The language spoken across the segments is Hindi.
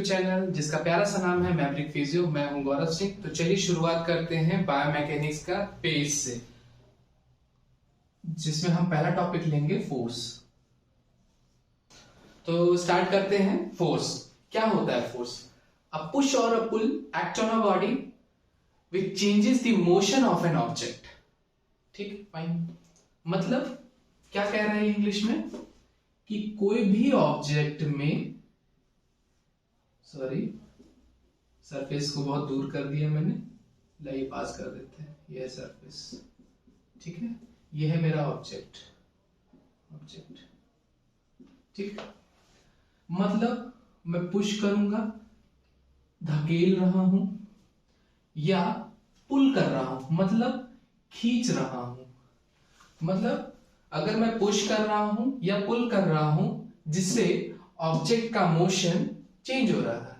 चैनल जिसका प्यारा सा नाम है मैवरिक फिजियो। मैं हूं गौरव सिंह। तो चलिए शुरुआत करते हैं बायोमैकेनिक्स का पेज से, जिसमें हम पहला टॉपिक लेंगे फोर्स। तो स्टार्ट करते हैं। फोर्स क्या होता है? फोर्स अ पुश और a pull act on a body which changes the motion of an object. ठीक, फाइन। मतलब क्या कह रहा है इंग्लिश में कि कोई भी ऑब्जेक्ट में, सॉरी सरफेस को बहुत दूर कर दिया मैंने, लाइए पास कर देते हैं। ये है सरफेस, ठीक है, ये है मेरा ऑब्जेक्ट। ठीक, मतलब मैं पुश करूंगा, धकेल रहा हूं, या पुल कर रहा हूं, मतलब खींच रहा हूं। मतलब अगर मैं पुश कर रहा हूं या पुल कर रहा हूं, जिससे ऑब्जेक्ट का मोशन चेंज हो रहा है।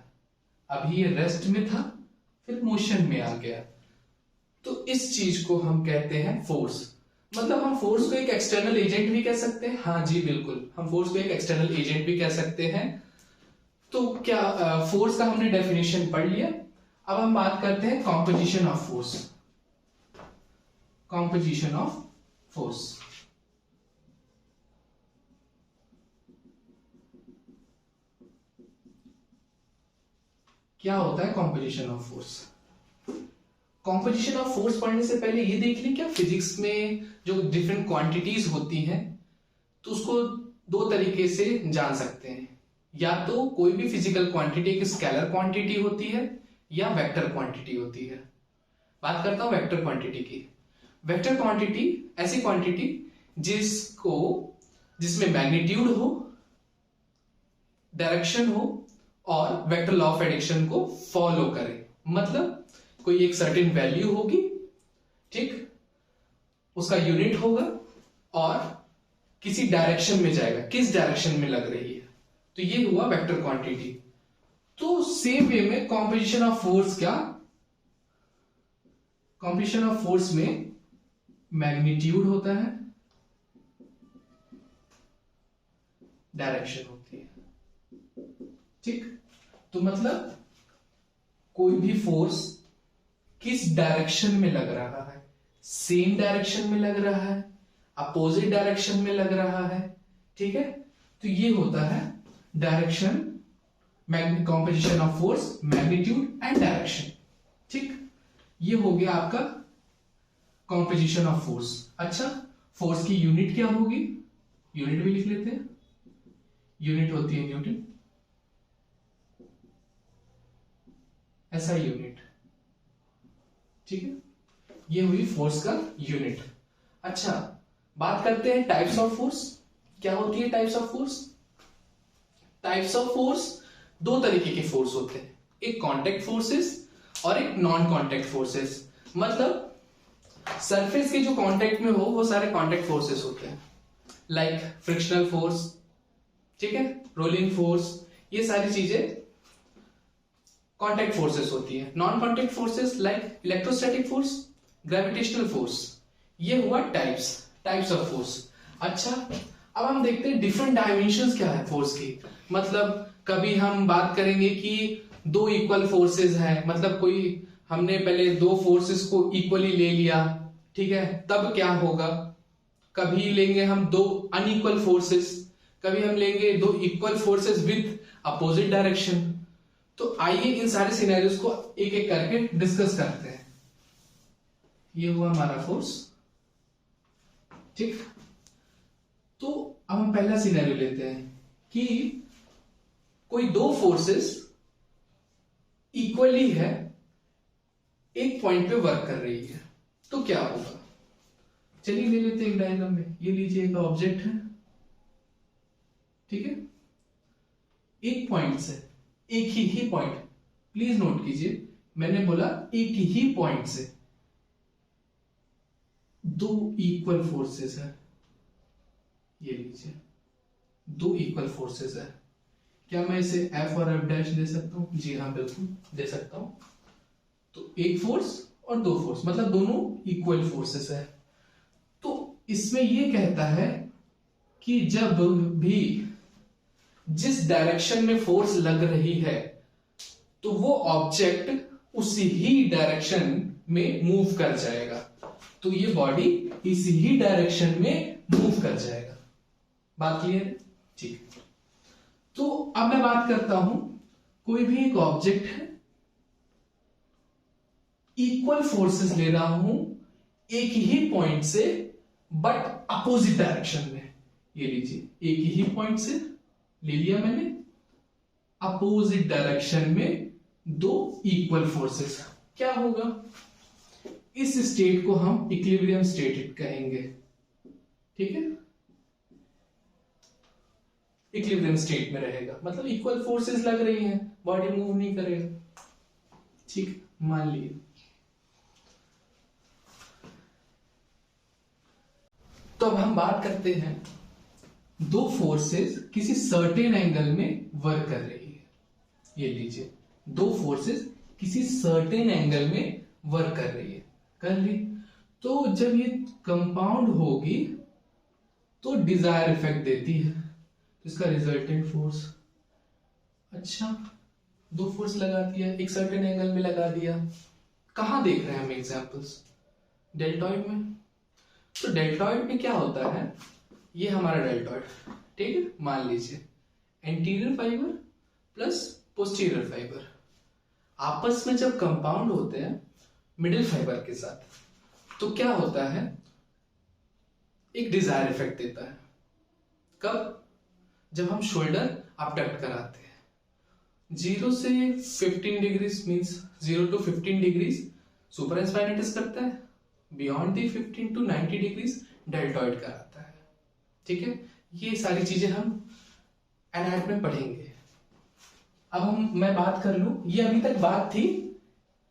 अभी ये रेस्ट में था, फिर मोशन में आ गया, तो इस चीज को हम कहते हैं फोर्स। मतलब हम फोर्स को एक एक्सटर्नल एजेंट भी कह सकते हैं। हाँ जी बिल्कुल, हम फोर्स को एक एक्सटर्नल एजेंट भी कह सकते हैं। तो क्या फोर्स का हमने डेफिनेशन पढ़ लिया। अब हम बात करते हैं composition of force. Composition of force क्या होता है? Composition of force. Composition of force पढ़ने से पहले ये देख लें, क्या फिजिक्स में जो डिफरेंट क्वांटिटीज होती हैं, तो उसको दो तरीके से जान सकते हैं। या तो कोई भी फिजिकल क्वांटिटी एक स्केलर क्वांटिटी होती है या वेक्टर क्वांटिटी होती है। बात करता हूं वेक्टर क्वांटिटी की। वेक्टर क्वांटिटी ऐसी क्वांटिटी जिसमें मैग्नीट्यूड हो, डायरेक्शन हो और वेक्टर लॉ ऑफ एडिशन को फॉलो करे। मतलब कोई एक सर्टेन वैल्यू होगी, ठीक, उसका यूनिट होगा और किसी डायरेक्शन में जाएगा, किस डायरेक्शन में लग रही है, तो ये हुआ वेक्टर क्वांटिटी। तो सेम वे में कॉम्पोजिशन ऑफ फोर्स क्या? कॉम्पोजिशन ऑफ फोर्स में मैग्नीट्यूड होता है, डायरेक्शन होती है। ठीक, तो मतलब कोई भी फोर्स किस डायरेक्शन में लग रहा है, सेम डायरेक्शन में लग रहा है, अपोजिट डायरेक्शन में लग रहा है, ठीक है, तो ये होता है direction, composition of force, magnitude and direction. ठीक, ये हो गया आपका कॉम्पोजिशन ऑफ फोर्स। अच्छा, फोर्स की यूनिट क्या होगी? यूनिट भी लिख लेते हैं। यूनिट होती है न्यूटन, ऐसा यूनिट, ठीक है, ये हुई फोर्स का यूनिट। अच्छा, बात करते हैं टाइप्स ऑफ फोर्स। क्या होती है types of force? Types of force दो तरीके के फोर्स होते हैं, एक कांटेक्ट फोर्सेस और एक नॉन कांटेक्ट फोर्सेस। मतलब सरफेस के जो कांटेक्ट में हो वो सारे कांटेक्ट फोर्सेस होते हैं, लाइक फ्रिक्शनल फोर्स, ठीक है, रोलिंग फोर्स, ये सारी चीजें कांटेक्ट फोर्सेस होती है। Non contact forces like electrostatic force, gravitational force, ये हुआ टाइप्स ऑफ फोर्स। अच्छा, अब हम देखते हैं डिफरेंट डायमेंशंस क्या है फोर्स की। मतलब कभी हम बात करेंगे कि दो इक्वल फोर्सेस है, मतलब कोई हमने पहले दो फोर्सेस को इक्वली ले लिया, ठीक है, तब क्या होगा। कभी लेंगे हम दो अनइक्वल फोर्सेस, कभी हम लेंगे दो equal forces with opposite direction. तो आइए इन सारे सिनेरियोस को एक एक करके डिस्कस करते हैं। ये हुआ हमारा फोर्स, ठीक। तो अब हम पहला सिनेरियो लेते हैं कि कोई दो फोर्सेस इक्वली है, एक पॉइंट पे वर्क कर रही है, तो क्या होगा? चलिए ले लेते हैं एक डायग्राम में। ये लीजिए एक ऑब्जेक्ट है, ठीक है, एक पॉइंट से, एक ही पॉइंट, प्लीज नोट कीजिए, मैंने बोला एक ही पॉइंट से दो इक्वल फोर्सेस है। ये लीजिए दो इक्वल फोर्सेस है। क्या मैं इसे F और F डैश दे सकता हूं? जी हाँ बिल्कुल दे सकता हूं। तो एक फोर्स और दो फोर्स, मतलब दोनों इक्वल फोर्सेस है। तो इसमें यह कहता है कि जब भी जिस डायरेक्शन में फोर्स लग रही है तो वो ऑब्जेक्ट उसी ही डायरेक्शन में मूव कर जाएगा। तो ये बॉडी इसी ही डायरेक्शन में मूव कर जाएगा। बात क्लियर है? ठीक। तो अब मैं बात करता हूं, कोई भी एक ऑब्जेक्ट है, इक्वल फोर्सेस ले रहा हूं एक ही पॉइंट से बट अपोजिट डायरेक्शन में। ये लीजिए, एक ही पॉइंट से ले लिया मैंने, अपोजिट डायरेक्शन में दो इक्वल फोर्सेस, क्या होगा? इस स्टेट को हम इक्विलिब्रियम स्टेट कहेंगे। ठीक है, इक्विलिब्रियम स्टेट में रहेगा, मतलब इक्वल फोर्सेस लग रही हैं, बॉडी मूव नहीं करेगा। ठीक, मान लिए। तो अब हम बात करते हैं, दो फोर्सेस किसी सर्टेन एंगल में वर्क कर रही है। ये लीजिए, दो फोर्सेस किसी सर्टेन एंगल में वर्क कर रही है, कर ली। तो जब ये कंपाउंड होगी तो डिजायर इफेक्ट देती है, इसका रिजल्टेंट फोर्स। अच्छा, दो फोर्स लगा दिया, एक सर्टेन एंगल में लगा दिया। कहां देख रहे हैं हम एग्जांपल्स? डेल्टॉइड में। तो डेल्टॉइड में क्या होता है, ये हमारा डेल्टॉइड, ठीक है, मान लीजिए anterior fibre plus posterior fibre आपस में जब कंपाउंड होते हैं मिडिल फाइबर के साथ, तो क्या होता है, एक डिजायर इफेक्ट देता है। कब? जब हम शोल्डर अपडक्ट कराते हैं। 0 से 15 डिग्रीज मींस 0 to 15 डिग्रीज सुपरास्पाइनेटस करता है, beyond the 15 to 90 degrees deltoid कराता है। ठीक है, ये सारी चीजें हम एनाटॉमी में पढ़ेंगे। अब मैं बात कर लूं, ये अभी तक बात थी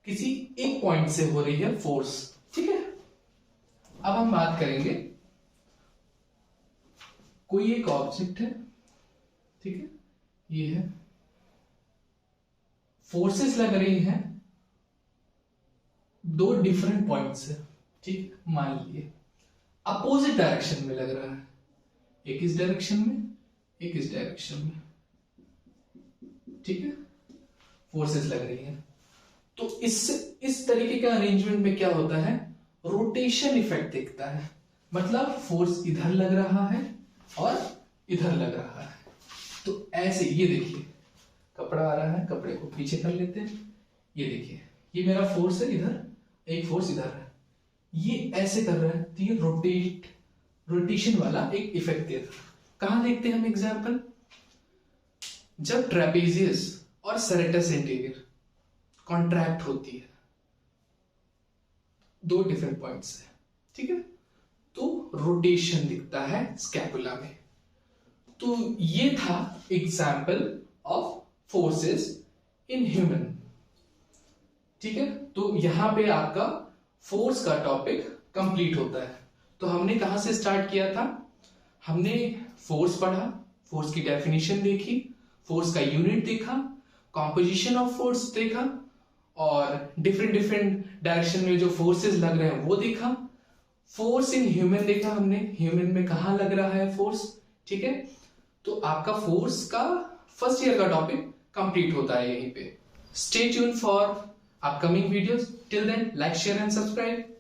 किसी एक पॉइंट से हो रही है फोर्स। ठीक है, अब हम बात करेंगे, कोई एक ऑब्जेक्ट है, ठीक है, ये है, फोर्सेस लग रही हैं दो डिफरेंट पॉइंट से। ठीक, मान लीजिए अपोजिट डायरेक्शन में लग रहा है, एक इस डायरेक्शन में, एक इस डायरेक्शन में। ठीक है, फोर्सेस लग रही हैं। तो इस तरीके का अरेंजमेंट में क्या होता है, रोटेशन इफेक्ट दिखता है, मतलब फोर्स इधर लग रहा है और इधर लग रहा है। तो ऐसे, ये देखिए कपड़ा आ रहा है, कपड़े को पीछे कर लेते हैं, ये देखिए, ये मेरा फोर्स है इधर, एक फोर्स इधर है, ये ऐसे कर रहा है, तो ये रोटेशन वाला एक इफेक्ट देता है। कहां देखते हैं हम एग्जाम्पल? जब ट्रेपेजियस और सेरेटस इंटीरियर कॉन्ट्रैक्ट होती है दो डिफरेंट पॉइंट से, ठीक है, तो रोटेशन दिखता है स्कैपुला में। तो ये था example of forces in human. ठीक है, तो यहां पे आपका फोर्स का टॉपिक कंप्लीट होता है। तो हमने कहां से स्टार्ट किया था? हमने फोर्स पढ़ा, फोर्स की डेफिनेशन देखी, फोर्स का यूनिट देखा, कॉम्पोजिशन ऑफ फोर्स देखा, और डिफरेंट डायरेक्शन में जो फोर्सेस लग रहे हैं वो देखा। फोर्स इन ह्यूमन देखा हमने, ह्यूमन में कहां लग रहा है फोर्स। ठीक है, तो आपका फोर्स का फर्स्ट ईयर का टॉपिक कंप्लीट होता है यहीं पे। Stay tune for upcoming videos. Till then, like, share and subscribe.